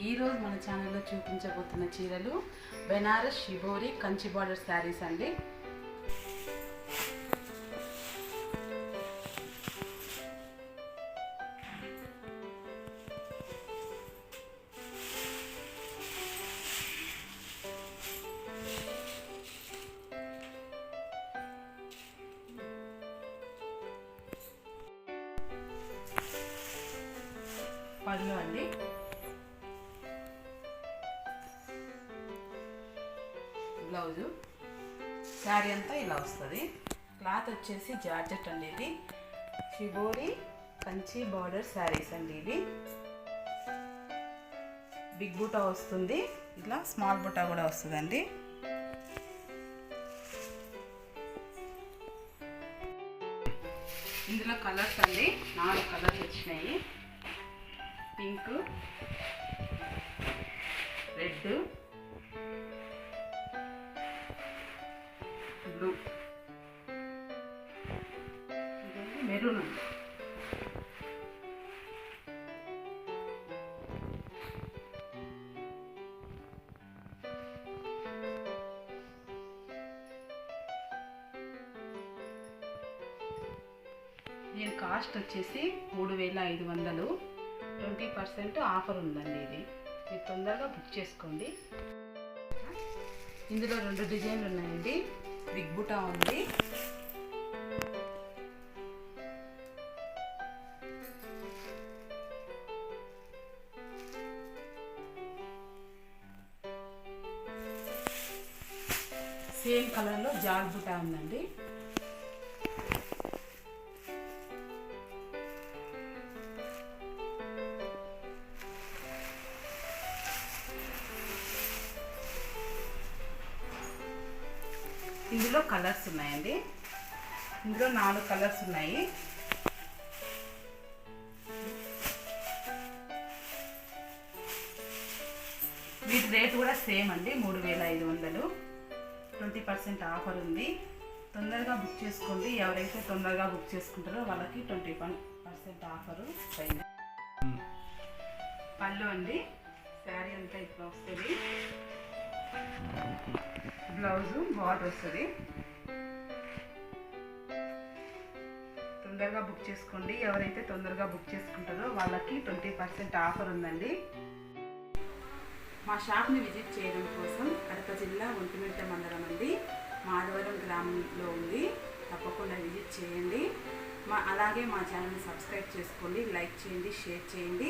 ఈరోజు మన ఛానల్లో చూపించబోతున్న చీరలు బెనారస్ షిబోరి కంచి బార్డర్ శారీస్ అండి. పళ్ళు అండి, బ్లౌజు, శారీ అంతా ఇలా వస్తుంది. క్లాత్ వచ్చేసి జార్జెట్ అండి. ఇది షిబోరి కంచి బార్డర్ శారీస్ అండి. ఇది బిగ్ బుటా వస్తుంది, ఇట్లా స్మాల్ బుటా కూడా వస్తుందండి. ఇందులో కలర్స్ అండి, 4 కలర్స్ వచ్చినాయి. Pink, red, blue, maroon. దీని కాస్ట్ వచ్చేసి 3500. 20% ఆఫర్ ఉందండి. ఇది మీరు తొందరగా బుక్ చేసుకోండి. ఇందులో 2 డిజైన్లు ఉన్నాయండి. బిగ్ బుటా ఉంది, సేమ్ కలర్లో జాల్ బుటా ఉందండి. ఇందులో కలర్స్ ఉన్నాయండి. ఇందులో 4 కలర్స్ ఉన్నాయి. వీటి రేట్ కూడా సేమ్ అండి, 3500. 20% ఆఫర్ ఉంది. తొందరగా బుక్ చేసుకోండి. ఎవరైతే తొందరగా బుక్ చేసుకుంటారో వాళ్ళకి 20% ఆఫరు పైన. పళ్ళు అండి, శారీ అంతా ఇట్లా వస్తుంది. బ్లౌజు బార్డర్ వస్తుంది. తొందరగా బుక్ చేసుకోండి. ఎవరైతే తొందరగా బుక్ చేసుకుంటారో వాళ్ళకి 20% ఆఫర్ ఉందండి. మా షాప్ని విజిట్ చేయడం కోసం కడప జిల్లా ఒంటిమిట్ట మండలం అండి, మాధవరం గ్రామంలో ఉంది. తప్పకుండా విజిట్ చేయండి. అలాగే మా ఛానల్ని సబ్స్క్రైబ్ చేసుకోండి, లైక్ చేయండి, షేర్ చేయండి.